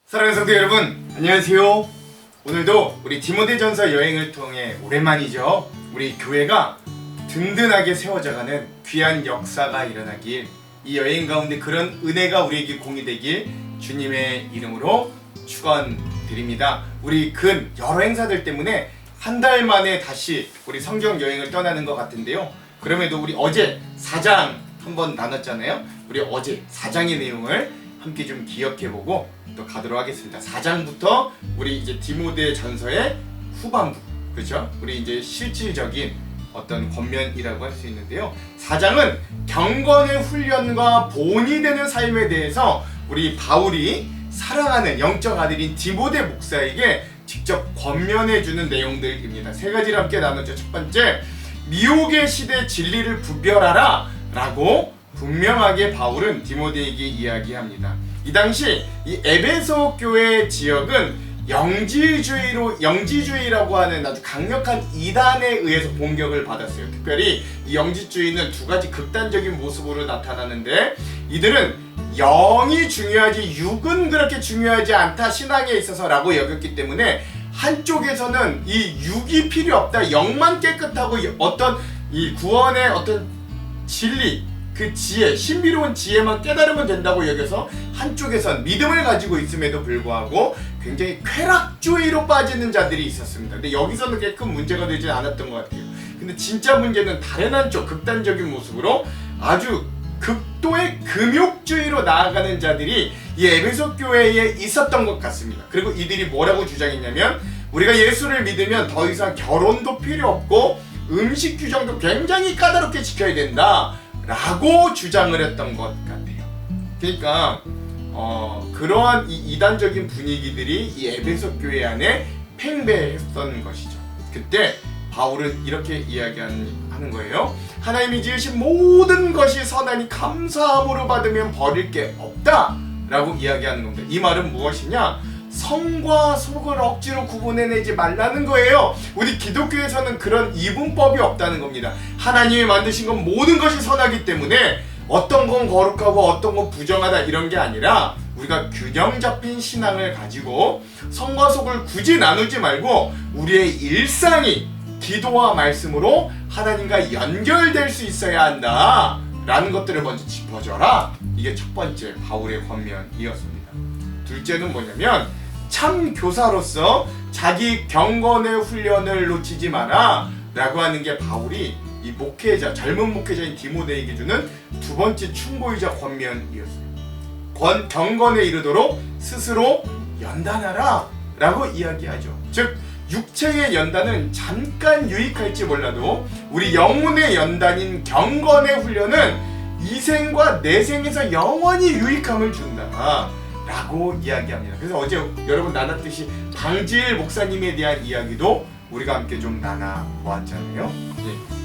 사랑하는 성도 여러분, 안녕하세요. 오늘도 우리 디모데전서 여행을 통해 오랜만이죠. 우리 교회가 든든하게 세워져가는 귀한 역사가 일어나길, 이 여행 가운데 그런 은혜가 우리에게 공유되길 주님의 이름으로 축원드립니다. 우리 근 여러 행사들 때문에 한 달 만에 다시 우리 성경 여행을 떠나는 것 같은데요. 그럼에도 우리 어제 4장 한번 나눴잖아요. 우리 어제 4장의 내용을 함께 좀 기억해보고 또 가도록 하겠습니다. 4장부터 우리 이제 디모데 전서의 후반부, 그렇죠? 우리 이제 실질적인 어떤 권면이라고 할 수 있는데요. 4장은 경건의 훈련과 본이 되는 삶에 대해서 우리 바울이 사랑하는 영적 아들인 디모데 목사에게 직접 권면해주는 내용들입니다. 세 가지를 함께 나눴죠. 첫 번째, 미혹의 시대 진리를 구별하라 라고 분명하게 바울은 디모데에게 이야기합니다. 이 당시 이 에베소 교회 지역은 영지주의라고 하는 아주 강력한 이단에 의해서 공격을 받았어요. 특별히 이 영지주의는 두 가지 극단적인 모습으로 나타나는데, 이들은 영이 중요하지 육은 그렇게 중요하지 않다, 신앙에 있어서라고 여겼기 때문에 한쪽에서는 이 육이 필요 없다, 영만 깨끗하고 어떤 이 구원의 어떤 진리, 그 지혜, 신비로운 지혜만 깨달으면 된다고 여겨서 한쪽에선 믿음을 가지고 있음에도 불구하고 굉장히 쾌락주의로 빠지는 자들이 있었습니다. 근데 여기서는 그렇게 큰 문제가 되지 않았던 것 같아요. 근데 진짜 문제는 다른 한쪽 극단적인 모습으로 아주 극도의 금욕주의로 나아가는 자들이 이 에베소 교회에 있었던 것 같습니다. 그리고 이들이 뭐라고 주장했냐면, 우리가 예수를 믿으면 더 이상 결혼도 필요 없고 음식 규정도 굉장히 까다롭게 지켜야 된다 라고 주장을 했던 것 같아요. 그러니까 그러한 이 이단적인 분위기들이 이 에베소 교회 안에 팽배했던 것이죠. 그때 바울은 이렇게 이야기하는 거예요. 하나님이 지으신 모든 것이 선하니 감사함으로 받으면 버릴 게 없다 라고 이야기하는 겁니다. 이 말은 무엇이냐? 성과 속을 억지로 구분해내지 말라는 거예요. 우리 기독교에서는 그런 이분법이 없다는 겁니다. 하나님이 만드신 건 모든 것이 선하기 때문에 어떤 건 거룩하고 어떤 건 부정하다 이런 게 아니라, 우리가 균형 잡힌 신앙을 가지고 성과 속을 굳이 나누지 말고 우리의 일상이 기도와 말씀으로 하나님과 연결될 수 있어야 한다 라는 것들을 먼저 짚어줘라. 이게 첫 번째 바울의 권면이었습니다. 둘째는 뭐냐면, 참 교사로서 자기 경건의 훈련을 놓치지 마라 라고 하는 게 바울이 이 목회자, 젊은 목회자인 디모데에게 주는 두 번째 충고이자 권면이었어요. 경건에 이르도록 스스로 연단하라 라고 이야기하죠. 즉, 육체의 연단은 잠깐 유익할지 몰라도 우리 영혼의 연단인 경건의 훈련은 이생과 내생에서 영원히 유익함을 준다 라고 이야기합니다. 그래서 어제 여러분 나눴듯이 방지일 목사님에 대한 이야기도 우리가 함께 좀 나눠보았잖아요.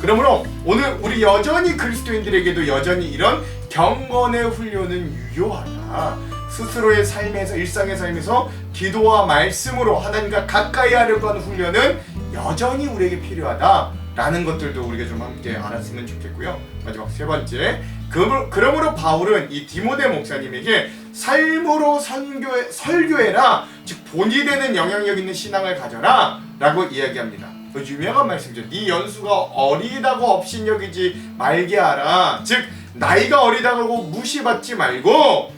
그러므로 오늘 우리 여전히 그리스도인들에게도 여전히 이런 경건의 훈련은 유효하다. 스스로의 삶에서, 일상의 삶에서 기도와 말씀으로 하나님과 가까이 하려고 하는 훈련은 여전히 우리에게 필요하다 라는 것들도 우리가 좀 함께 알았으면 좋겠고요. 마지막 세 번째, 그러므로 바울은 이 디모데 목사님에게 삶으로 설교해라, 즉 본이 되는 영향력 있는 신앙을 가져라 라고 이야기합니다. 유명한 말씀이죠. 네 연수가 어리다고 업신여기지 말게 하라. 즉, 나이가 어리다고 무시받지 말고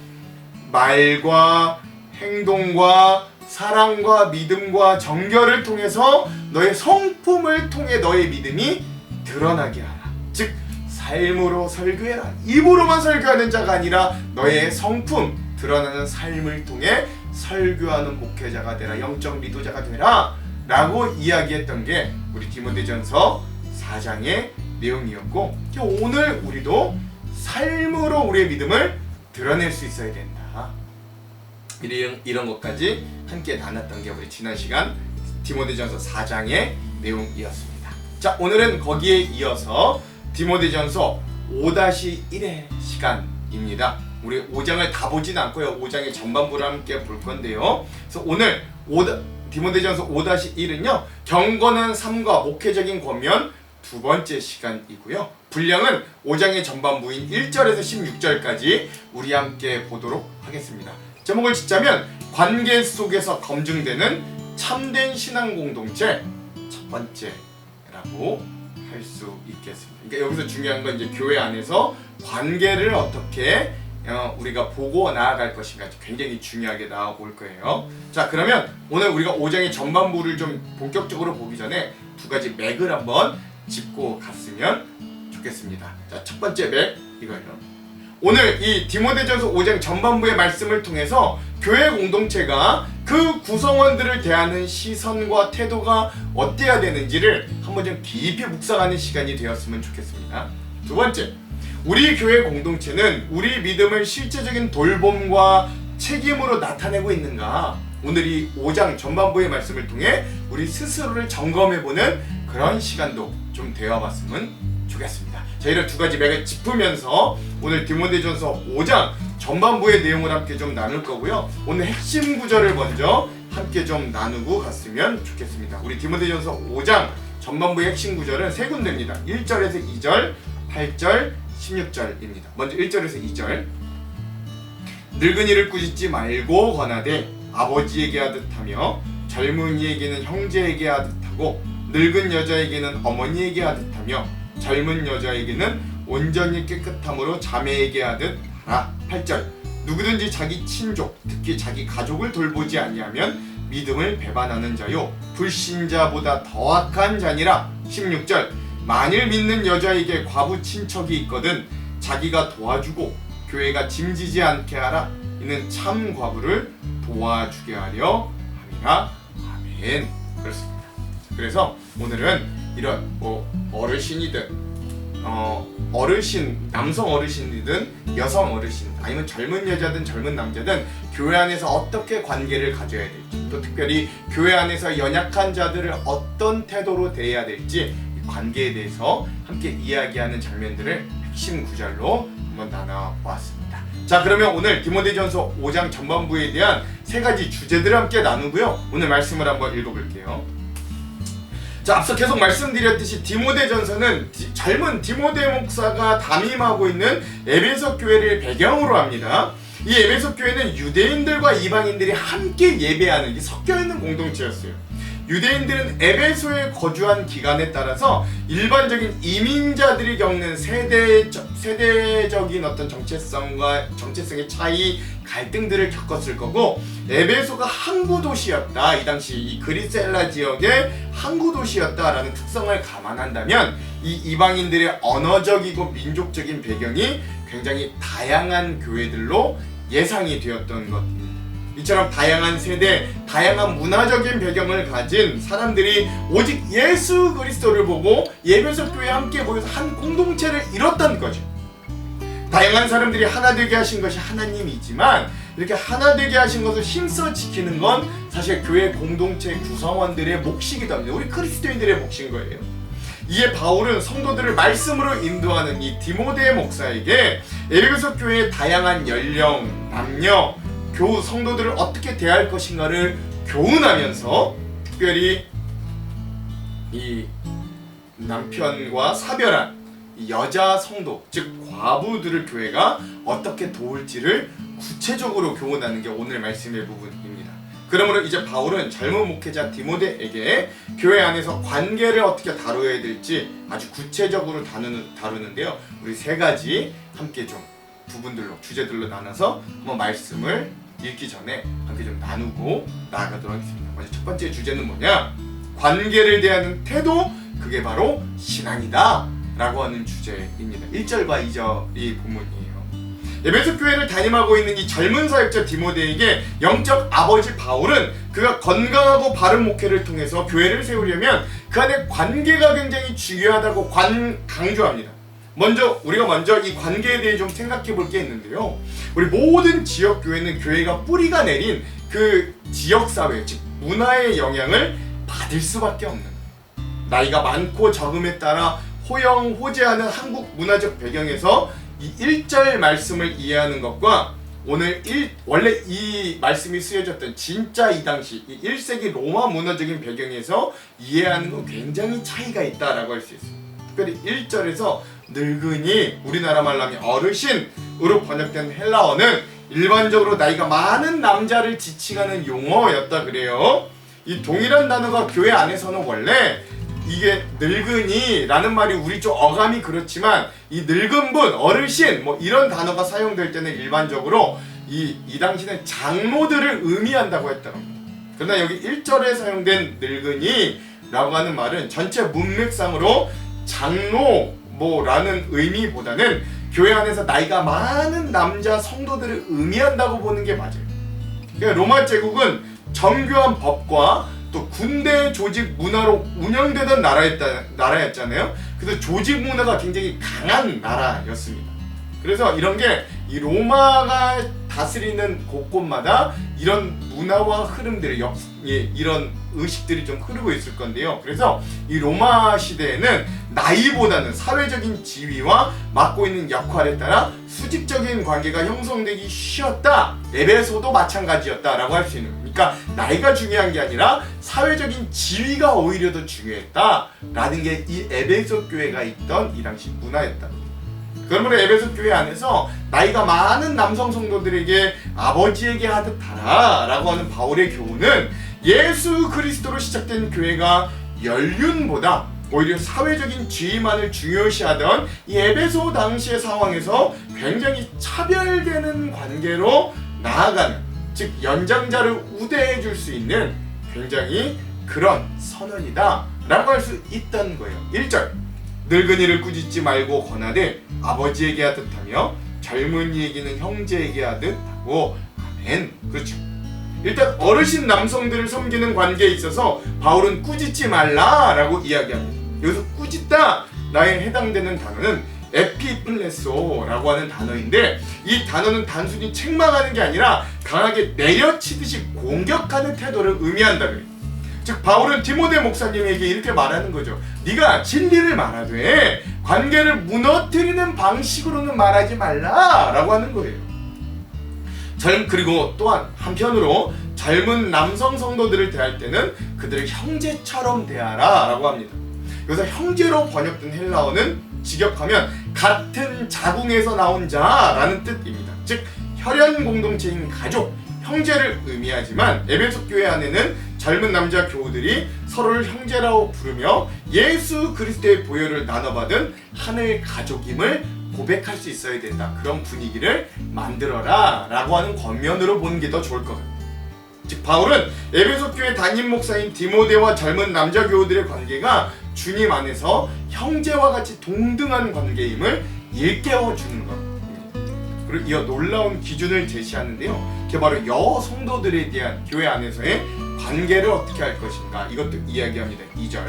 말과 행동과 사랑과 믿음과 정결을 통해서 너의 성품을 통해 너의 믿음이 드러나게 하라. 즉, 삶으로 설교해라. 입으로만 설교하는 자가 아니라 너의 성품, 드러나는 삶을 통해 설교하는 목회자가 되라, 영적 리더자가 되라 라고 이야기했던 게 우리 디모데전서 4장의 내용이었고, 오늘 우리도 삶으로 우리의 믿음을 드러낼 수 있어야 된다. 이런 것까지 함께 나눴던 게 우리 지난 시간 디모데전서 4장의 내용이었습니다. 자, 오늘은 거기에 이어서 디모데전서 5-1의 시간입니다. 우리 5장을 다 보진 않고요. 5장의 전반부를 함께 볼 건데요. 그래서 오늘 디모데전서 5-1은요. 경건한 삶과 목회적인 권면 두 번째 시간이고요. 분량은 5장의 전반부인 1절에서 16절까지 우리 함께 보도록 하겠습니다. 제목을 짓자면 관계 속에서 검증되는 참된 신앙 공동체 첫 번째라고 할 수 있겠습니다. 그러니까 여기서 중요한 건 이제 교회 안에서 관계를 어떻게 우리가 보고 나아갈 것인가 굉장히 중요하게 나와볼 거예요. 자, 그러면 오늘 우리가 5장의 전반부를 좀 본격적으로 보기 전에 두 가지 맥을 한번 짚고 갔으면 좋겠습니다. 자, 첫 번째 맥 이거예요. 오늘 이 디모데전서 5장 전반부의 말씀을 통해서 교회 공동체가 그 구성원들을 대하는 시선과 태도가 어때야 되는지를 한번 좀 깊이 묵상하는 시간이 되었으면 좋겠습니다. 두 번째, 우리 교회 공동체는 우리 믿음을 실제적인 돌봄과 책임으로 나타내고 있는가? 오늘 이 5장 전반부의 말씀을 통해 우리 스스로를 점검해보는 그런 시간도 좀 되어봤으면 좋겠습니다. 자, 이런 두 가지 맥을 짚으면서 오늘 디모데전서 5장 전반부의 내용을 함께 좀 나눌 거고요. 오늘 핵심 구절을 먼저 함께 좀 나누고 갔으면 좋겠습니다. 우리 디모데전서 5장 전반부의 핵심 구절은 세 군데입니다. 1절에서 2절, 8절, 16절입니다. 먼저 1절에서 2절. 늙은이를 꾸짖지 말고 권하되 아버지에게 하듯하며 젊은이에게는 형제에게 하듯하고 늙은 여자에게는 어머니에게 하듯하며 젊은 여자에게는 온전히 깨끗함으로 자매에게 하듯 하라. 8절. 누구든지 자기 친족 특히 자기 가족을 돌보지 아니하면 믿음을 배반하는 자요 불신자보다 더 악한 자니라. 16절. 만일 믿는 여자에게 과부 친척이 있거든 자기가 도와주고 교회가 짐지지 않게 하라. 이는 참 과부를 도와주게 하려 함이라. 아멘. 그렇습니다. 그래서 오늘은 이런 어르신이든 어르신, 남성 어르신이든 여성 어르신 아니면 젊은 여자든 젊은 남자든 교회 안에서 어떻게 관계를 가져야 될지 또 특별히 교회 안에서 연약한 자들을 어떤 태도로 대해야 될지 이 관계에 대해서 함께 이야기하는 장면들을 핵심 구절로 한번 나눠보았습니다. 자, 그러면 오늘 디모데전서 5장 전반부에 대한 세 가지 주제들을 함께 나누고요. 오늘 말씀을 한번 읽어볼게요. 자, 앞서 계속 말씀드렸듯이 디모데전서는 젊은 디모데 목사가 담임하고 있는 에베소 교회를 배경으로 합니다. 이 에베소 교회는 유대인들과 이방인들이 함께 예배하는 섞여있는 공동체였어요. 유대인들은 에베소에 거주한 기간에 따라서 일반적인 이민자들이 겪는 세대적인 어떤 정체성의 차이, 갈등들을 겪었을 거고 에베소가 항구 도시였다. 이 당시 이 그리스엘라 지역의 항구 도시였다라는 특성을 감안한다면 이 이방인들의 언어적이고 민족적인 배경이 굉장히 다양한 교회들로 예상이 되었던 것입니다. 이처럼 다양한 세대, 다양한 문화적인 배경을 가진 사람들이 오직 예수 그리스도를 보고 에베소 교회에 함께 모여서 한 공동체를 이뤘던 거죠. 다양한 사람들이 하나 되게 하신 것이 하나님이지만 이렇게 하나 되게 하신 것을 힘써 지키는 건 사실 교회 공동체 구성원들의 몫이기도 합니다. 우리 그리스도인들의 몫인 거예요. 이에 바울은 성도들을 말씀으로 인도하는 이 디모데 목사에게 에베소 교회의 다양한 연령, 남녀, 교우 성도들을 어떻게 대할 것인가를 교훈하면서 특별히 이 남편과 사별한 이 여자 성도, 즉 과부들을 교회가 어떻게 도울지를 구체적으로 교훈하는 게 오늘 말씀의 부분입니다. 그러므로 이제 바울은 젊은 목회자 디모데에게 교회 안에서 관계를 어떻게 다루어야 될지 아주 구체적으로 다루는데요. 우리 세 가지 함께 좀 부분들로, 주제들로 나눠서 한번 말씀을 읽기 전에 함께 좀 나누고 나아가도록 하겠습니다. 먼저 첫 번째 주제는 뭐냐? 관계를 대하는 태도, 그게 바로 신앙이다 라고 하는 주제입니다. 1절과 2절이 본문이에요. 에베소 교회를 담임하고 있는 이 젊은 사역자 디모데에게 영적 아버지 바울은 그가 건강하고 바른 목회를 통해서 교회를 세우려면 그 안에 관계가 굉장히 중요하다고 강조합니다. 우리가 먼저 이 관계에 대해 좀 생각해 볼 게 있는데요. 우리 모든 지역 교회는 교회가 뿌리가 내린 그 지역 사회, 즉 문화의 영향을 받을 수밖에 없는 거예요. 나이가 많고 적음에 따라 호영호재하는 한국 문화적 배경에서 이 1절 말씀을 이해하는 것과 오늘 원래 이 말씀이 쓰여졌던 진짜 이 당시 이 1세기 로마 문화적인 배경에서 이해하는 건 굉장히 차이가 있다라고 할 수 있습니다. 특별히 1절에서 늙은이, 우리나라 말로 하면 어르신으로 번역된 헬라어는 일반적으로 나이가 많은 남자를 지칭하는 용어였다 그래요. 이 동일한 단어가 교회 안에서는 원래 이게 늙은이라는 말이 우리 쪽 어감이 그렇지만 이 늙은 분, 어르신 뭐 이런 단어가 사용될 때는 일반적으로 이 당시는 장로들을 의미한다고 했다는 겁니다. 그러나 여기 1절에 사용된 늙은이라고 하는 말은 전체 문맥상으로 장로 뭐라는 의미보다는 교회 안에서 나이가 많은 남자 성도들을 의미한다고 보는 게 맞아요. 그러니까 로마 제국은 정교한 법과 또 군대 조직 문화로 운영되던 나라였잖아요. 그래서 조직 문화가 굉장히 강한 나라였습니다. 그래서 이런 게 이 로마가 다스리는 곳곳마다 이런 문화와 흐름들이 이런 의식들이 좀 흐르고 있을 건데요. 그래서 이 로마 시대에는 나이보다는 사회적인 지위와 맡고 있는 역할에 따라 수직적인 관계가 형성되기 쉬웠다. 에베소도 마찬가지였다라고 할 수 있는. 그러니까 나이가 중요한 게 아니라 사회적인 지위가 오히려 더 중요했다라는 게 이 에베소 교회가 있던 이 당시 문화였다. 그러므로 에베소 교회 안에서 나이가 많은 남성 성도들에게 아버지에게 하듯 하라 라고 하는 바울의 교훈은 예수 그리스도로 시작된 교회가 연륜보다 오히려 사회적인 지위만을 중요시하던 이 에베소 당시의 상황에서 굉장히 차별되는 관계로 나아가는, 즉 연장자를 우대해 줄 수 있는 굉장히 그런 선언이다 라고 할 수 있다는 거예요. 1절 늙은이를 꾸짖지 말고 권하되 아버지에게 하듯 하며 젊은이에게는 형제에게 하듯 하고. 아멘. 그렇죠. 일단 어르신 남성들을 섬기는 관계에 있어서 바울은 꾸짖지 말라라고 이야기합니다. 여기서 꾸짖다 나에 해당되는 단어는 에피플레소라고 하는 단어인데 이 단어는 단순히 책망하는 게 아니라 강하게 내려치듯이 공격하는 태도를 의미한다 그래요. 즉 바울은 디모데 목사님에게 이렇게 말하는 거죠. 네가 진리를 말하되 관계를 무너뜨리는 방식으로는 말하지 말라라고 하는 거예요. 그리고 또한 한편으로 젊은 남성 성도들을 대할 때는 그들을 형제처럼 대하라라고 합니다. 여기서 형제로 번역된 헬라어는 직역하면 같은 자궁에서 나온 자라는 뜻입니다. 즉 혈연 공동체인 가족, 형제를 의미하지만 에베소 교회 안에는 젊은 남자 교우들이 서로를 형제라고 부르며 예수 그리스도의 보혈을 나눠받은 하늘 가족임을 고백할 수 있어야 된다. 그런 분위기를 만들어라 라고 하는 권면으로 보는 게 더 좋을 것 같아요. 즉 바울은 에베소 교회 담임 목사인 디모데와 젊은 남자 교우들의 관계가 주님 안에서 형제와 같이 동등한 관계임을 일깨워주는 것. 그리고 이어 놀라운 기준을 제시하는데요. 그게 바로 여성도들에 대한 교회 안에서의 관계를 어떻게 할 것인가, 이것도 이야기합니다. 2절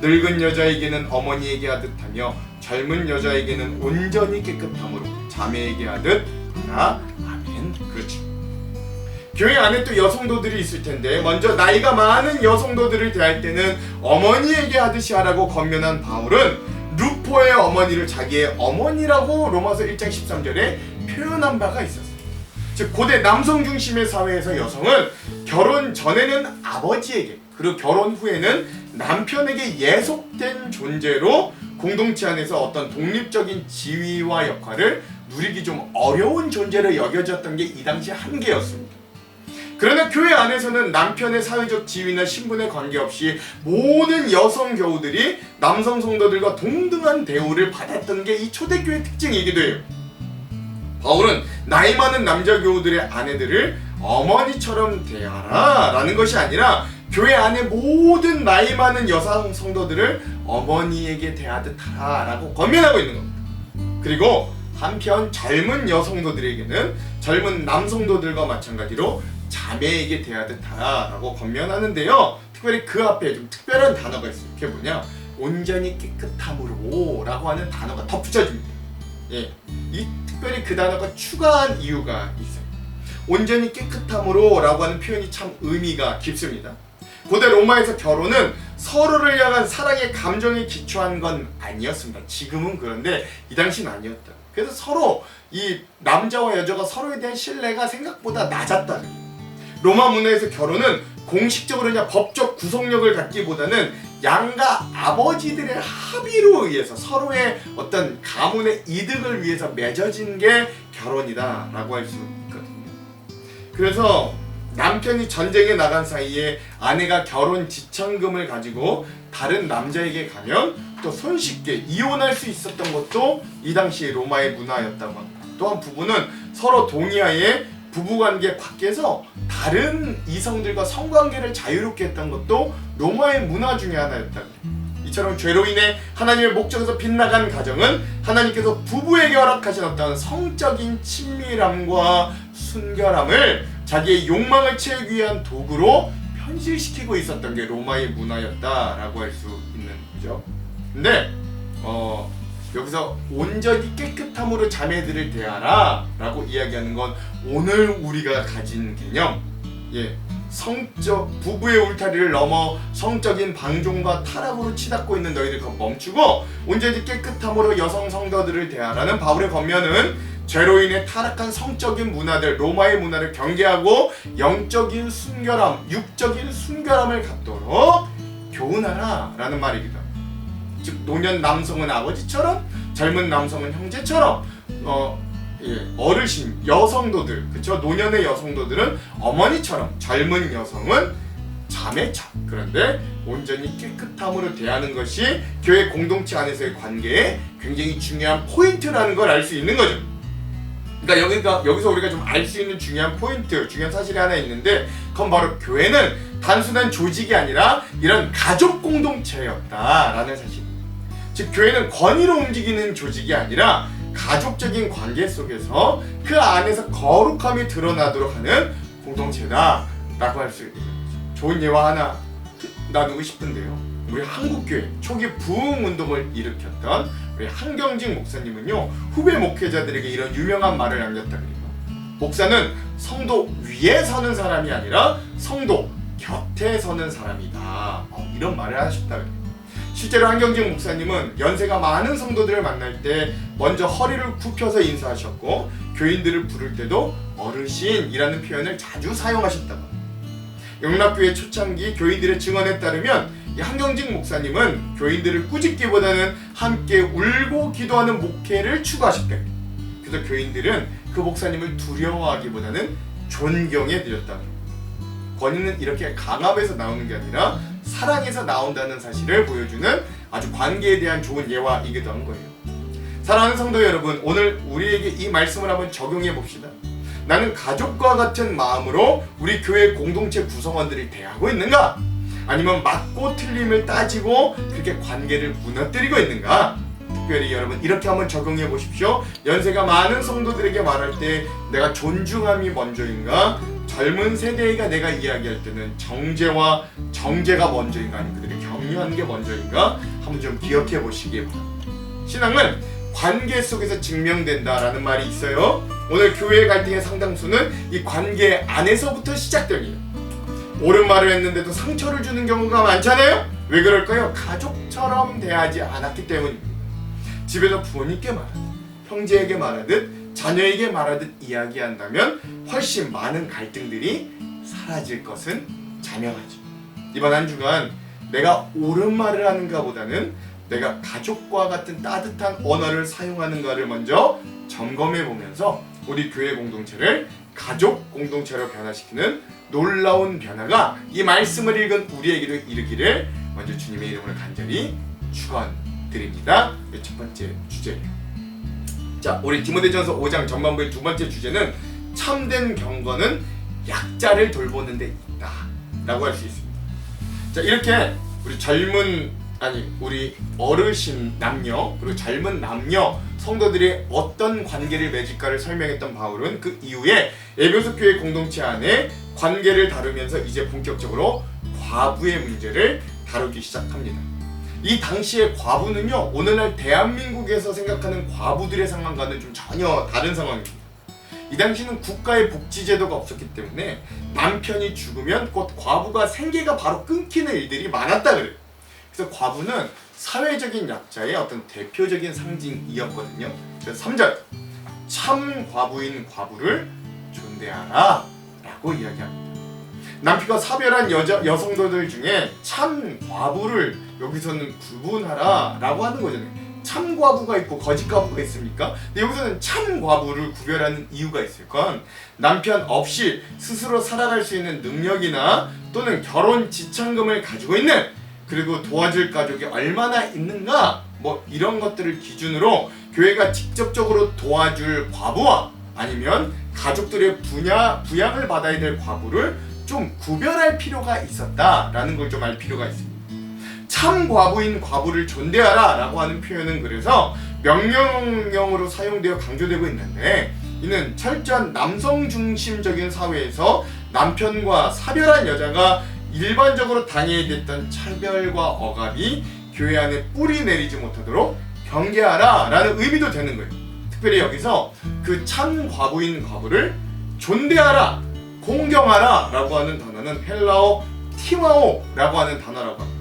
늙은 여자에게는 어머니에게 하듯 하며 젊은 여자에게는 온전히 깨끗함으로 자매에게 하듯 하라. 아멘. 그렇죠. 교회 안에 또 여성도들이 있을 텐데 먼저 나이가 많은 여성도들을 대할 때는 어머니에게 하듯이 하라고 권면한 바울은 루포의 어머니를 자기의 어머니라고 로마서 1장 13절에 표현한 바가 있었어요. 즉 고대 남성 중심의 사회에서 여성은 결혼 전에는 아버지에게, 그리고 결혼 후에는 남편에게 예속된 존재로 공동체 안에서 어떤 독립적인 지위와 역할을 누리기 좀 어려운 존재로 여겨졌던 게 이 당시 한계였습니다. 그러나 교회 안에서는 남편의 사회적 지위나 신분에 관계없이 모든 여성 교우들이 남성 성도들과 동등한 대우를 받았던 게 이 초대교회 특징이기도 해요. 바울은 나이 많은 남자 교우들의 아내들을 어머니처럼 대하라 라는 것이 아니라 교회 안에 모든 나이 많은 여성 성도들을 어머니에게 대하듯 하라 라고 권면하고 있는 겁니다. 그리고 한편 젊은 여성도들에게는 젊은 남성도들과 마찬가지로 자매에게 대하듯 하라 라고 권면하는데요. 특별히 그 앞에 좀 특별한 단어가 있어요. 그게 뭐냐, 온전히 깨끗함으로 라고 하는 단어가 덧붙여집니다. 예, 이 특별히 그 단어가 추가한 이유가 있어요. 온전히 깨끗함으로 라고 하는 표현이 참 의미가 깊습니다. 고대 로마에서 결혼은 서로를 향한 사랑의 감정에 기초한 건 아니었습니다. 지금은 그런데 이 당시는 아니었다. 그래서 서로 이 남자와 여자가 서로에 대한 신뢰가 생각보다 낮았다. 로마 문화에서 결혼은 공식적으로 그냥 법적 구속력을 갖기보다는 양가 아버지들의 합의로 의해서 서로의 어떤 가문의 이득을 위해서 맺어진 게 결혼이다 라고 할 수 있거든요. 그래서 남편이 전쟁에 나간 사이에 아내가 결혼 지참금을 가지고 다른 남자에게 가면 또 손쉽게 이혼할 수 있었던 것도 이 당시 로마의 문화였다고 합니다. 또한 부부는 서로 동의하에 부부관계 밖에서 다른 이성들과 성관계를 자유롭게 했던 것도 로마의 문화 중에 하나였다. 이처럼 죄로 인해 하나님의 목적에서 빗나간 가정은 하나님께서 부부에게 허락하신 어떤 성적인 친밀함과 순결함을 자기의 욕망을 채우기 위한 도구로 편실시키고 있었던 게 로마의 문화였다라고 할 수 있는 거죠. 근데 여기서 온전히 깨끗함으로 자매들을 대하라 라고 이야기하는 건 오늘 우리가 가진 개념, 성적 부부의 울타리를 넘어 성적인 방종과 타락으로 치닫고 있는 너희들 그거 멈추고 온전히 깨끗함으로 여성 성도들을 대하라는 바울의 권면은 죄로 인해 타락한 성적인 문화들, 로마의 문화를 경계하고 영적인 순결함, 육적인 순결함을 갖도록 교훈하라 라는 말이기도 합니다. 즉 노년 남성은 아버지처럼, 젊은 남성은 형제처럼, 어르신 여성도들, 그쵸? 노년의 여성도들은 어머니처럼, 젊은 여성은 자매처럼. 그런데 온전히 깨끗함으로 대하는 것이 교회 공동체 안에서의 관계에 굉장히 중요한 포인트라는 걸 알 수 있는 거죠. 그러니까 여기서 우리가 좀 알 수 있는 중요한 포인트, 중요한 사실이 하나 있는데, 그건 바로 교회는 단순한 조직이 아니라 이런 가족 공동체였다라는 사실. 즉 교회는 권위로 움직이는 조직이 아니라 가족적인 관계 속에서 그 안에서 거룩함이 드러나도록 하는 공동체다라고 할 수 있는 거죠. 좋은 예화 하나 나누고 싶은데요. 우리 한국교회 초기 부흥운동을 일으켰던 우리 한경직 목사님은요, 후배 목회자들에게 이런 유명한 말을 남겼다 그래요. 목사는 성도 위에 서는 사람이 아니라 성도 곁에 서는 사람이다. 이런 말을 하셨다 그래요. 실제로 한경직 목사님은 연세가 많은 성도들을 만날 때 먼저 허리를 굽혀서 인사하셨고, 교인들을 부를 때도 어르신이라는 표현을 자주 사용하셨다고 합니다. 영락교회 초창기 교인들의 증언에 따르면 이 한경직 목사님은 교인들을 꾸짖기보다는 함께 울고 기도하는 목회를 추구하셨대요. 그래서 교인들은 그 목사님을 두려워하기보다는 존경해 드렸다고. 권위는 이렇게 강압에서 나오는 게 아니라 사랑에서 나온다는 사실을 보여주는 아주 관계에 대한 좋은 예화이기도 한 거예요. 사랑하는 성도 여러분, 오늘 우리에게 이 말씀을 한번 적용해 봅시다. 나는 가족과 같은 마음으로 우리 교회 공동체 구성원들을 대하고 있는가? 아니면 맞고 틀림을 따지고 그렇게 관계를 무너뜨리고 있는가? 특별히 여러분 이렇게 한번 적용해 보십시오. 연세가 많은 성도들에게 말할 때 내가 존중함이 먼저인가? 젊은 세대가 내가 이야기할 때는 정제와 정제가 먼저인가? 아니면 그들이 격려하는 게 먼저인가? 한번 좀 기억해 보시기 바랍니다. 신앙은 관계 속에서 증명된다라는 말이 있어요. 오늘 교회의 갈등의 상당수는 이 관계 안에서부터 시작됩니다. 옳은 말을 했는데도 상처를 주는 경우가 많잖아요. 왜 그럴까요? 가족처럼 대하지 않았기 때문입니다. 집에서 부모님께 말하듯, 형제에게 말하듯, 자녀에게 말하듯 이야기한다면 훨씬 많은 갈등들이 사라질 것은 자명하죠. 이번 한 주간 내가 옳은 말을 하는가 보다는 내가 가족과 같은 따뜻한 언어를 사용하는가를 먼저 점검해 보면서 우리 교회 공동체를 가족 공동체로 변화시키는 놀라운 변화가 이 말씀을 읽은 우리에게도 이르기를 먼저 주님의 이름으로 간절히 축원드립니다. 첫 번째 주제예요. 자, 우리 디모데전서 5장 전반부의 두 번째 주제는 참된 경건은 약자를 돌보는 데 있다 라고 할 수 있습니다. 자, 이렇게 우리 어르신 남녀 그리고 젊은 남녀 성도들이 어떤 관계를 맺을까를 설명했던 바울은 그 이후에 에베소 교회 공동체 안에 관계를 다루면서 이제 본격적으로 과부의 문제를 다루기 시작합니다. 이 당시의 과부는요, 오늘날 대한민국에서 생각하는 과부들의 상황과는 좀 전혀 다른 상황입니다. 이 당시는 국가의 복지제도가 없었기 때문에 남편이 죽으면 곧 과부가 생계가 바로 끊기는 일들이 많았다 그래요. 그래서 과부는 사회적인 약자의 어떤 대표적인 상징이었거든요. 그래서 3절 참 과부인 과부를 존대하라 라고 이야기합니다. 남편과 사별한 여성도들 중에 참 과부를 여기서는 구분하라 라고 하는 거잖아요. 참 과부가 있고 거짓 과부가 있습니까? 근데 여기서는 참 과부를 구별하는 이유가 있을 건 남편 없이 스스로 살아갈 수 있는 능력이나 또는 결혼 지참금을 가지고 있는, 그리고 도와줄 가족이 얼마나 있는가, 뭐 이런 것들을 기준으로 교회가 직접적으로 도와줄 과부와 아니면 가족들의 부양을 받아야 될 과부를 좀 구별할 필요가 있었다라는 걸 좀 알 필요가 있습니다. 참 과부인 과부를 존대하라 라고 하는 표현은 그래서 명령형으로 사용되어 강조되고 있는데, 이는 철저한 남성 중심적인 사회에서 남편과 사별한 여자가 일반적으로 당해야 됐던 차별과 억압이 교회 안에 뿌리 내리지 못하도록 경계하라 라는 의미도 되는 거예요. 특별히 여기서 그 참 과부인 과부를 존대하라, 공경하라 라고 하는 단어는 헬라어 티마오 라고 하는 단어라고 합니다.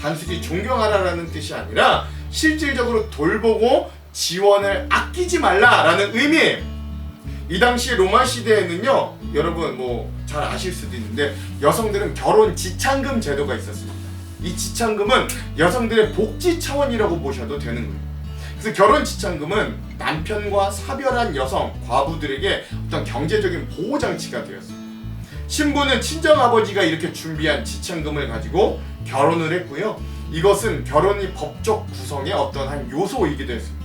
단순히 존경하라라는 뜻이 아니라 실질적으로 돌보고 지원을 아끼지 말라라는 의미예요. 이 당시 로마 시대에는요, 여러분 뭐 잘 아실 수도 있는데 여성들은 결혼 지참금 제도가 있었습니다. 이 지참금은 여성들의 복지 차원이라고 보셔도 되는 거예요. 그래서 결혼 지참금은 남편과 사별한 여성, 과부들에게 어떤 경제적인 보호 장치가 되었습니다. 신부는 친정아버지가 이렇게 준비한 지참금을 가지고 결혼을 했고요. 이것은 결혼이 법적 구성의 어떤 한 요소이기도 했습니다.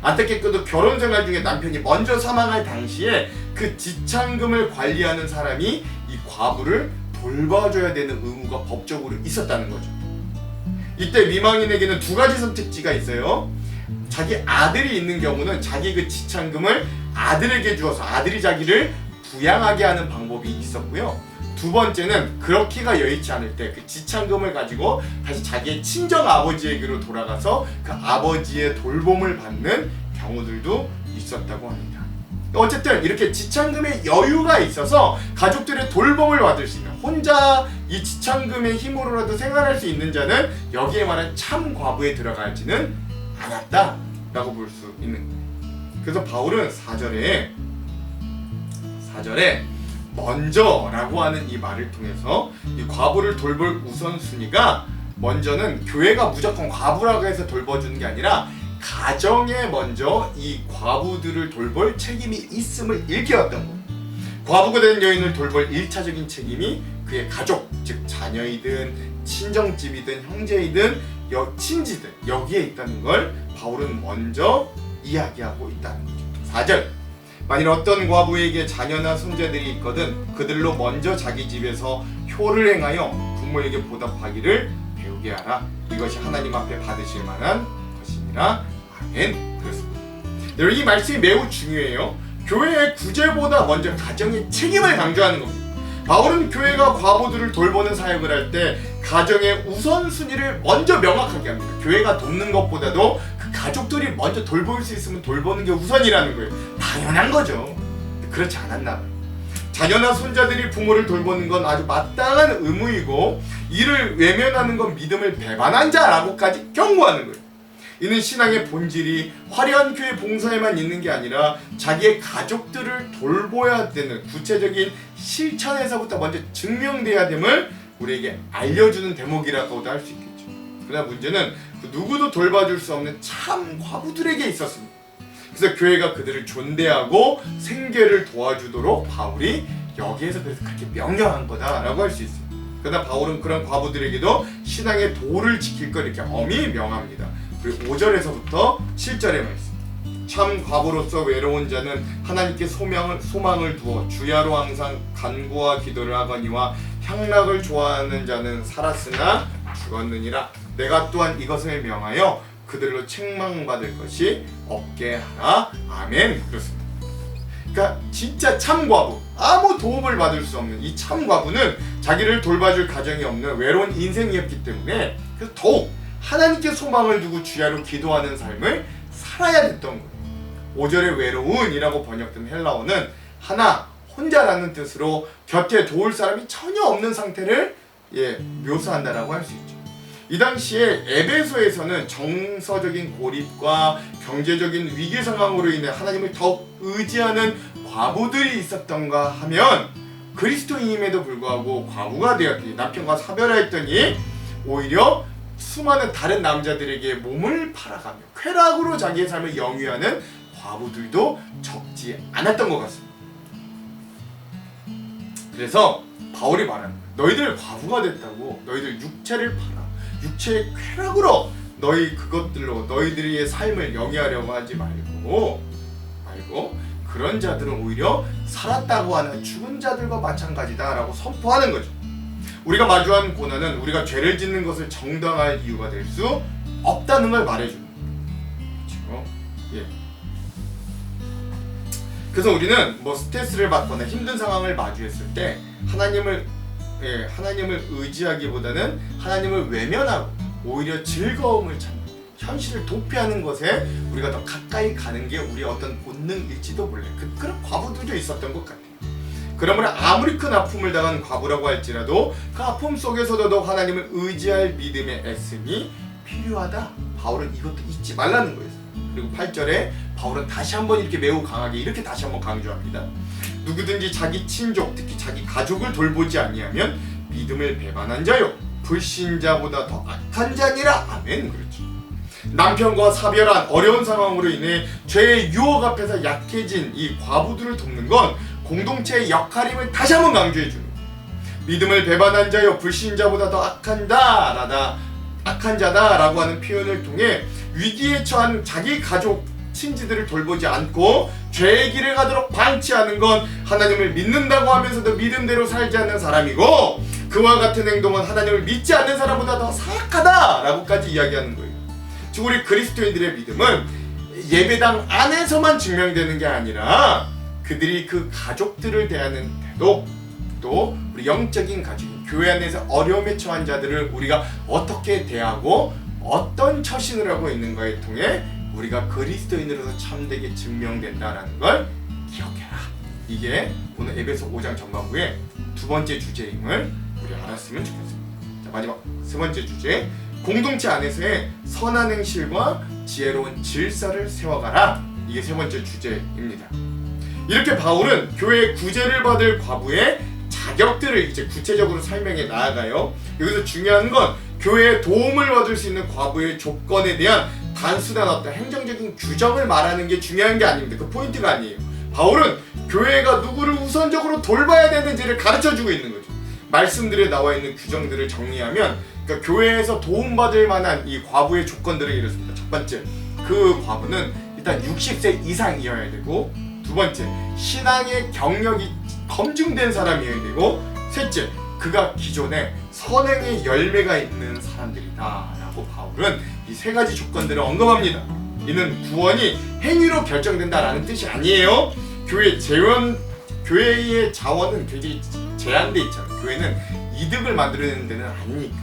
안타깝게도 결혼 생활 중에 남편이 먼저 사망할 당시에 그 지참금을 관리하는 사람이 이 과부를 돌봐줘야 되는 의무가 법적으로 있었다는 거죠. 이때 미망인에게는 두 가지 선택지가 있어요. 자기 아들이 있는 경우는 자기 그 지참금을 아들에게 주어서 아들이 자기를 부양하게 하는 방법이 있었고요. 두 번째는 그렇게가 여의치 않을 때 그 지참금을 가지고 다시 자기의 친정 아버지에게로 돌아가서 그 아버지의 돌봄을 받는 경우들도 있었다고 합니다. 어쨌든 이렇게 지참금의 여유가 있어서 가족들의 돌봄을 받을 수 있는, 혼자 이 지참금의 힘으로라도 생활할 수 있는 자는 여기에 말한 참 과부에 들어가지는 않았다라고 볼 수 있는 거예요. 그래서 바울은 4절에 먼저라고 하는 이 말을 통해서 이 과부를 돌볼 우선순위가, 먼저는 교회가 무조건 과부라고 해서 돌봐주는 게 아니라 가정에 먼저 이 과부들을 돌볼 책임이 있음을 일깨웠던 거예요. 과부가 된 여인을 돌볼 1차적인 책임이 그의 가족, 즉 자녀이든 친정집이든 형제이든 친지든 여기에 있다는 걸 바울은 먼저 이야기하고 있다는 거죠. 4절, 만일 어떤 과부에게 자녀나 손자들이 있거든 그들로 먼저 자기 집에서 효를 행하여 부모에게 보답하기를 배우게 하라. 이것이 하나님 앞에 받으실 만한 것이니라. 아멘. 그렇습니다. 이 말씀이 매우 중요해요. 교회의 구제보다 먼저 가정의 책임을 강조하는 겁니다. 바울은 교회가 과부들을 돌보는 사역을 할 때 가정의 우선순위를 먼저 명확하게 합니다. 교회가 돕는 것보다도 그 가족들이 먼저 돌볼 수 있으면 돌보는 게 우선이라는 거예요. 당연한 거죠. 그렇지 않았나 봐요. 자녀나 손자들이 부모를 돌보는 건 아주 마땅한 의무이고 이를 외면하는 건 믿음을 배반한 자라고까지 경고하는 거예요. 이는 신앙의 본질이 화려한 교회 봉사에만 있는 게 아니라 자기의 가족들을 돌보아야 되는 구체적인 실천에서부터 먼저 증명돼야 됨을 우리에게 알려주는 대목이라고도 할 수 있겠죠. 그러나 문제는 그 누구도 돌봐줄 수 없는 참 과부들에게 있었습니다. 그래서 교회가 그들을 존대하고 생계를 도와주도록 바울이 여기에서 그래서 그렇게 명령한 거다라고 할 수 있습니다. 그러나 바울은 그런 과부들에게도 신앙의 도를 지킬 걸 이렇게 엄히 명합니다. 그리고 5절에서부터 7절의 말씀, 참 과부로서 외로운 자는 하나님께 소망을 두어 주야로 항상 간구와 기도를 하거니와 향락을 좋아하는 자는 살았으나 죽었느니라. 내가 또한 이것을 명하여 그들로 책망받을 것이 없게 하라. 아멘. 그렇습니다. 그러니까 진짜 참 과부, 아무 도움을 받을 수 없는 이 참 과부는 자기를 돌봐줄 가정이 없는 외로운 인생이었기 때문에 그래서 더욱 하나님께 소망을 두고 주야로 기도하는 삶을 살아야 됐던 거예요. 5절의 외로운이라고 번역된 헬라어는 하나, 혼자라는 뜻으로 곁에 도울 사람이 전혀 없는 상태를 묘사한다라고 할 수 있죠. 이 당시에 에베소에서는 정서적인 고립과 경제적인 위기 상황으로 인해 하나님을 더욱 의지하는 과부들이 있었던가 하면 그리스도인임에도 불구하고 과부가 되었더니 남편과 사별하였더니 오히려 수많은 다른 남자들에게 몸을 팔아가며 쾌락으로 자기의 삶을 영위하는 과부들도 적지 않았던 것 같습니다. 그래서 바울이 말하는 거예요. 너희들 과부가 됐다고 너희들 육체를 팔아 육체의 쾌락으로 너희 그것들로 너희들의 삶을 영위하려고 하지 말고 그런 자들은 오히려 살았다고 하는 죽은 자들과 마찬가지다 라고 선포하는 거죠. 우리가 마주한 고난은 우리가 죄를 짓는 것을 정당할 이유가 될 수 없다는 걸 말해주는 거죠. 예. 그래서 우리는 뭐 스트레스를 받거나 힘든 상황을 마주했을 때 하나님을 의지하기보다는 하나님을 외면하고 오히려 즐거움을 찾는 현실을 도피하는 것에 우리가 더 가까이 가는 게 우리의 어떤 본능일지도 몰라요. 그런 과부들도 있었던 것 같아요. 그러므로 아무리 큰 아픔을 당한 과부라고 할지라도 그 아픔 속에서도 더 하나님을 의지할 믿음의 애씀이 필요하다. 바울은 이것도 잊지 말라는 거예요. 그리고 8절에 바울은 다시 한번 이렇게 매우 강하게 이렇게 다시 한번 강조합니다. 누구든지 자기 친족 특히 자기 가족을 돌보지 아니하면 믿음을 배반한 자요 불신자보다 더 악한 자니라. 아멘. 그렇죠. 남편과 사별한 어려운 상황으로 인해 죄의 유혹 앞에서 약해진 이 과부들을 돕는 건 공동체의 역할임을 다시 한번 강조해 주는 거예요. 믿음을 배반한 자여 불신자보다 더 악한 자다라고 하는 표현을 통해 위기에 처한 자기 가족 친지들을 돌보지 않고 죄의 길을 가도록 방치하는 건 하나님을 믿는다고 하면서도 믿음대로 살지 않는 사람이고 그와 같은 행동은 하나님을 믿지 않는 사람보다 더 사악하다라고까지 이야기하는 거예요. 즉 우리 그리스도인들의 믿음은 예배당 안에서만 증명되는 게 아니라 그들이 그 가족들을 대하는 태도 또 우리 영적인 가족인 교회 안에서 어려움에 처한 자들을 우리가 어떻게 대하고 어떤 처신을 하고 있는가에 통해 우리가 그리스도인으로서 참되게 증명된다라는 걸 기억해라. 이게 오늘 에베소 5장 전반부의 두 번째 주제임을 우리 알았으면 좋겠습니다. 자, 마지막 세 번째 주제 공동체 안에서의 선한 행실과 지혜로운 질서를 세워가라. 이게 세 번째 주제입니다. 이렇게 바울은 교회의 구제를 받을 과부의 자격들을 이제 구체적으로 설명해 나아가요. 여기서 중요한 건 교회의 도움을 받을 수 있는 과부의 조건에 대한 단순한 어떤 행정적인 규정을 말하는 게 중요한 게 아닙니다. 그 포인트가 아니에요. 바울은 교회가 누구를 우선적으로 돌봐야 되는지를 가르쳐주고 있는 거죠. 말씀들에 나와 있는 규정들을 정리하면 그러니까 교회에서 도움받을 만한 이 과부의 조건들을 이렇습니다. 첫 번째, 그 과부는 일단 60세 이상이어야 되고, 두 번째, 신앙의 경력이 검증된 사람이어야 되고, 셋째, 그가 기존에 선행의 열매가 있는 사람들이다 라고 바울은 이 세 가지 조건들을 언급합니다. 이는 구원이 행위로 결정된다라는 뜻이 아니에요. 교회의 자원은 굉장히 제한돼 있잖아요. 교회는 이득을 만들어내는 데는 아니니까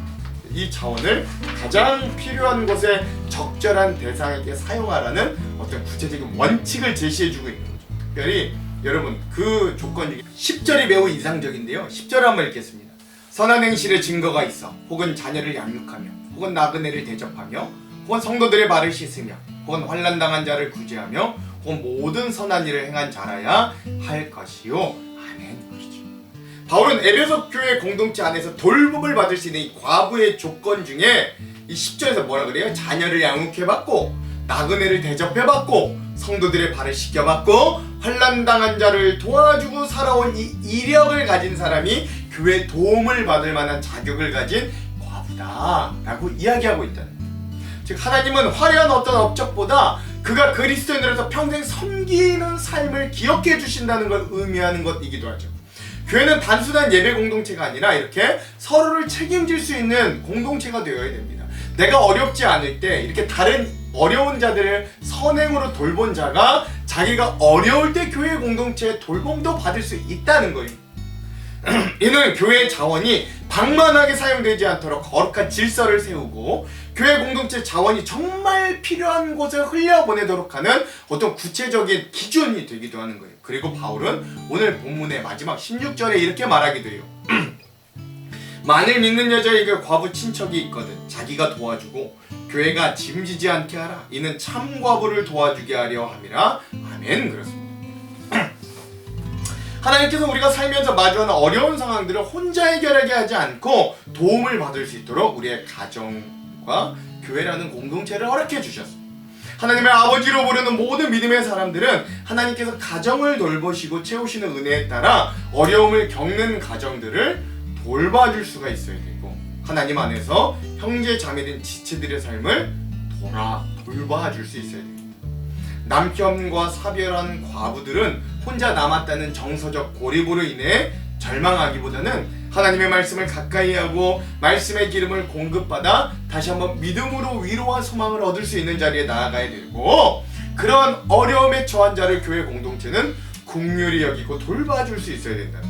이 자원을 가장 필요한 것에 적절한 대상에게 사용하라는 어떤 구체적인 원칙을 제시해주고 있는 거죠. 특별히 여러분 그 조건 중에 10절이 매우 인상적인데요. 10절 한번 읽겠습니다. 선한 행실의 증거가 있어 혹은 자녀를 양육하며 혹은 나그네를 대접하며 혹은 성도들의 발을 씻으며 혹은 환난당한 자를 구제하며 혹은 모든 선한 일을 행한 자라야 할 것이요. 아멘. 그렇죠. 바울은 에베소 교회 공동체 안에서 돌봄을 받을 수 있는 이 과부의 조건 중에 이 10절에서 뭐라 그래요? 자녀를 양육해받고 나그네를 대접해받고 성도들의 발을 씻겨받고 환난당한 자를 도와주고 살아온 이 이력을 가진 사람이 교회의 도움을 받을 만한 자격을 가진 과부다 라고 이야기하고 있다는 거예요. 즉 하나님은 화려한 어떤 업적보다 그가 그리스도인으로서 평생 섬기는 삶을 기억해 주신다는 걸 의미하는 것이기도 하죠. 교회는 단순한 예배 공동체가 아니라 이렇게 서로를 책임질 수 있는 공동체가 되어야 됩니다. 내가 어렵지 않을 때 이렇게 다른 어려운 자들을 선행으로 돌본 자가 자기가 어려울 때 교회 공동체의 돌봄도 받을 수 있다는 거예요. 이는 교회의 자원이 방만하게 사용되지 않도록 거룩한 질서를 세우고 교회 공동체 자원이 정말 필요한 곳에 흘려보내도록 하는 어떤 구체적인 기준이 되기도 하는 거예요. 그리고 바울은 오늘 본문의 마지막 16절에 이렇게 말하기도 해요. 만일 믿는 여자에게 과부 친척이 있거든 자기가 도와주고 교회가 짐지지 않게 하라. 이는 참 과부를 도와주게 하려 함이라. 아멘. 그렇습니다. 하나님께서 우리가 살면서 마주하는 어려운 상황들을 혼자 해결하게 하지 않고 도움을 받을 수 있도록 우리의 가정과 가족과 교회라는 공동체를 허락해 주셨어요. 하나님의 아버지로 부르는 모든 믿음의 사람들은 하나님께서 가정을 돌보시고 채우시는 은혜에 따라 어려움을 겪는 가정들을 돌봐줄 수가 있어야 되고, 하나님 안에서 형제 자매된 지체들의 삶을 돌봐줄 수 있어야 됩니다. 남편과 사별한 과부들은 혼자 남았다는 정서적 고립으로 인해 절망하기보다는 하나님의 말씀을 가까이 하고 말씀의 기름을 공급받아 다시 한번 믿음으로 위로와 소망을 얻을 수 있는 자리에 나아가야 되고, 그런 어려움에 처한 자를 교회 공동체는 긍휼히 여기고 돌봐줄 수 있어야 된다는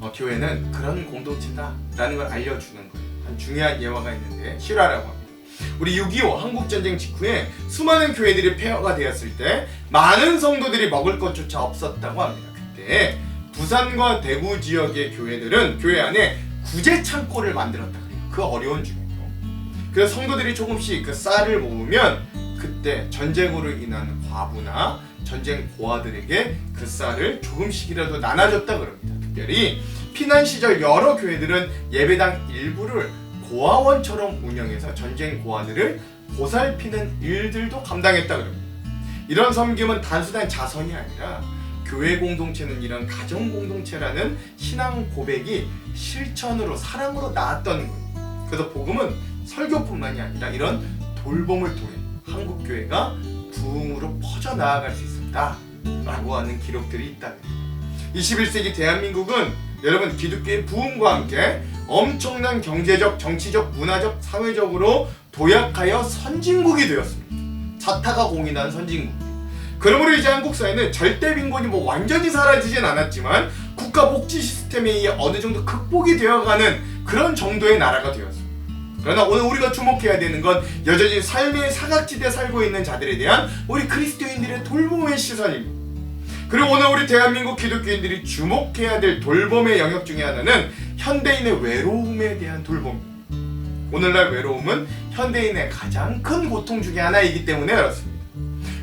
거죠. 교회는 그런 공동체다라는 걸 알려주는 거예요. 한 중요한 예화가 있는데 실화라고 합니다. 우리 6.25 한국전쟁 직후에 수많은 교회들이 폐허가 되었을 때 많은 성도들이 먹을 것조차 없었다고 합니다. 그때 부산과 대구 지역의 교회들은 교회 안에 구제 창고를 만들었다 그래요. 그 어려운 중에도. 그래서 성도들이 조금씩 그 쌀을 모으면 그때 전쟁으로 인한 과부나 전쟁 고아들에게 그 쌀을 조금씩이라도 나눠줬다 그럽니다. 특별히 피난 시절 여러 교회들은 예배당 일부를 고아원처럼 운영해서 전쟁 고아들을 보살피는 일들도 감당했다 그럽니다. 이런 섬김은 단순한 자선이 아니라 교회 공동체는 이런 가정 공동체라는 신앙 고백이 실천으로 사랑으로 나았던 거예요. 그래서 복음은 설교뿐만이 아니라 이런 돌봄을 통해 한국 교회가 부흥으로 퍼져 나아갈 수 있었다라고 하는 기록들이 있다. 21세기 대한민국은 여러분 기독교의 부흥과 함께 엄청난 경제적, 정치적, 문화적, 사회적으로 도약하여 선진국이 되었습니다. 자타가 공인한 선진국. 그러므로 이제 한국 사회는 절대 빈곤이 완전히 사라지진 않았지만 국가 복지 시스템에 의해 어느 정도 극복이 되어가는 그런 정도의 나라가 되었습니다. 그러나 오늘 우리가 주목해야 되는 건 여전히 삶의 사각지대에 살고 있는 자들에 대한 우리 그리스도인들의 돌봄의 시선입니다. 그리고 오늘 우리 대한민국 기독교인들이 주목해야 될 돌봄의 영역 중에 하나는 현대인의 외로움에 대한 돌봄입니다. 오늘날 외로움은 현대인의 가장 큰 고통 중에 하나이기 때문에 그렇습니다.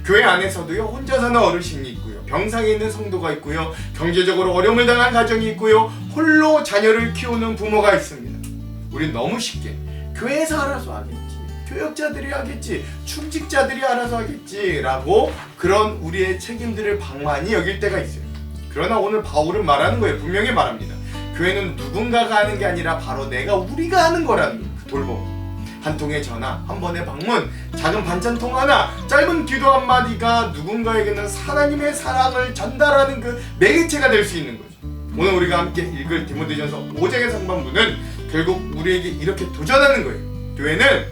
교회 안에서도요, 혼자 사는 어르신이 있고요, 병상에 있는 성도가 있고요, 경제적으로 어려움을 당한 가정이 있고요, 홀로 자녀를 키우는 부모가 있습니다. 우린 너무 쉽게 교회에서 알아서 하겠지, 교역자들이 하겠지, 충직자들이 알아서 하겠지 라고 그런 우리의 책임들을 방만히 여길 때가 있어요. 그러나 오늘 바울은 말하는 거예요. 분명히 말합니다. 교회는 누군가가 하는 게 아니라 바로 우리가 하는 거라는 거예요. 그 돌봄. 한 통의 전화, 한 번의 방문, 작은 반찬통 하나, 짧은 기도 한마디가 누군가에게는 하나님의 사랑을 전달하는 그 매개체가 될 수 있는 거죠. 오늘 우리가 함께 읽을 디모데전서 5장의 상반부는 결국 우리에게 이렇게 도전하는 거예요. 교회는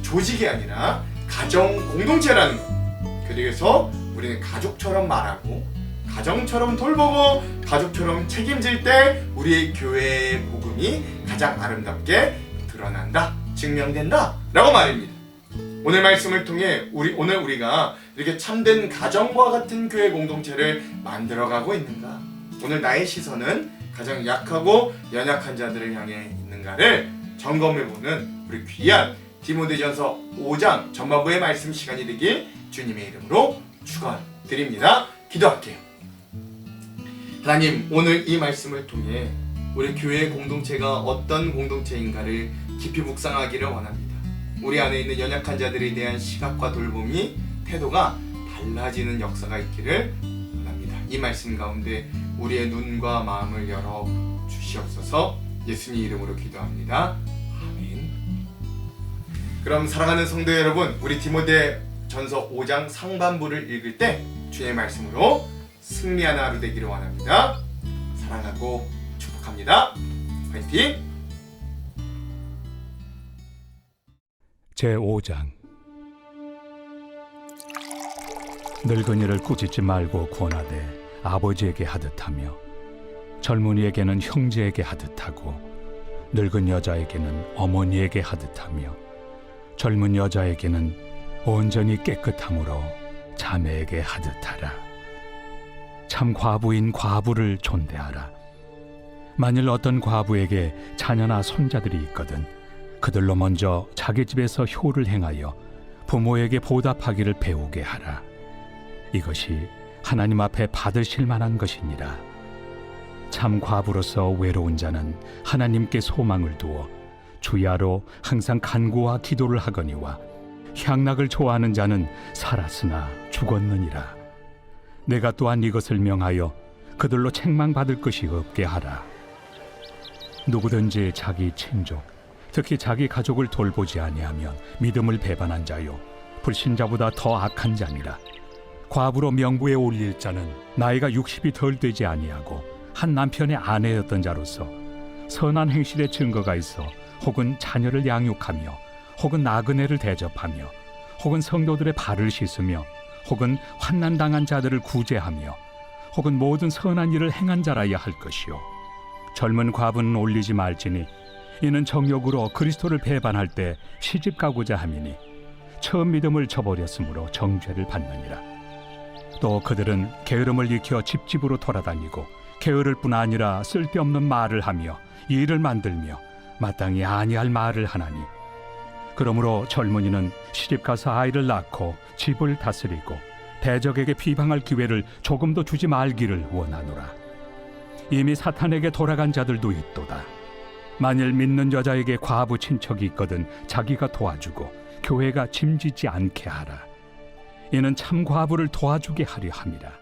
조직이 아니라 가정 공동체라는 거예요. 그래서 우리는 가족처럼 말하고 가정처럼 돌보고 가족처럼 책임질 때 우리의 교회의 복음이 가장 아름답게 드러난다, 증명된다 라고 말입니다. 오늘 말씀을 통해 오늘 우리가 이렇게 참된 가정과 같은 교회 공동체를 만들어가고 있는가? 오늘 나의 시선은 가장 약하고 연약한 자들을 향해 있는가를 점검해보는 우리 귀한 디모데전서 5장 전반부의 말씀 시간이 되길 주님의 이름으로 축원드립니다. 기도할게요. 하나님, 오늘 이 말씀을 통해 우리 교회 공동체가 어떤 공동체인가를 깊이 묵상하기를 원합니다. 우리 안에 있는 연약한 자들에 대한 시각과 돌봄이, 태도가 달라지는 역사가 있기를 원합니다. 이 말씀 가운데 우리의 눈과 마음을 열어 주시옵소서. 예수님 이름으로 기도합니다. 아멘. 그럼 사랑하는 성도 여러분, 우리 디모데전서 5장 상반부를 읽을 때 주님의 말씀으로 승리하는 하루 되기를 원합니다. 사랑하고 축복합니다. 화이팅! 제5장 늙은이를 꾸짖지 말고 권하되 아버지에게 하듯하며 젊은이에게는 형제에게 하듯하고 늙은 여자에게는 어머니에게 하듯하며 젊은 여자에게는 온전히 깨끗함으로 자매에게 하듯하라. 참 과부인 과부를 존대하라. 만일 어떤 과부에게 자녀나 손자들이 있거든 그들로 먼저 자기 집에서 효를 행하여 부모에게 보답하기를 배우게 하라. 이것이 하나님 앞에 받으실 만한 것이니라. 참 과부로서 외로운 자는 하나님께 소망을 두어 주야로 항상 간구와 기도를 하거니와 향락을 좋아하는 자는 살았으나 죽었느니라. 내가 또한 이것을 명하여 그들로 책망받을 것이 없게 하라. 누구든지 자기 친족, 특히 자기 가족을 돌보지 아니하면 믿음을 배반한 자요 불신자보다 더 악한 자니라. 과부로 명부에 올릴 자는 나이가 60이 덜 되지 아니하고 한 남편의 아내였던 자로서 선한 행실의 증거가 있어 혹은 자녀를 양육하며 혹은 나그네를 대접하며 혹은 성도들의 발을 씻으며 혹은 환난당한 자들을 구제하며 혹은 모든 선한 일을 행한 자라야 할 것이요 젊은 과부는 올리지 말지니 이는 정욕으로 그리스도를 배반할 때 시집 가고자 함이니 처음 믿음을 저버렸으므로 정죄를 받느니라. 또 그들은 게으름을 익혀 집집으로 돌아다니고 게으를 뿐 아니라 쓸데없는 말을 하며 일을 만들며 마땅히 아니할 말을 하나니 그러므로 젊은이는 시집가서 아이를 낳고 집을 다스리고 대적에게 비방할 기회를 조금도 주지 말기를 원하노라. 이미 사탄에게 돌아간 자들도 있도다. 만일 믿는 여자에게 과부 친척이 있거든 자기가 도와주고 교회가 짐지지 않게 하라. 이는 참 과부를 도와주게 하려 함이라.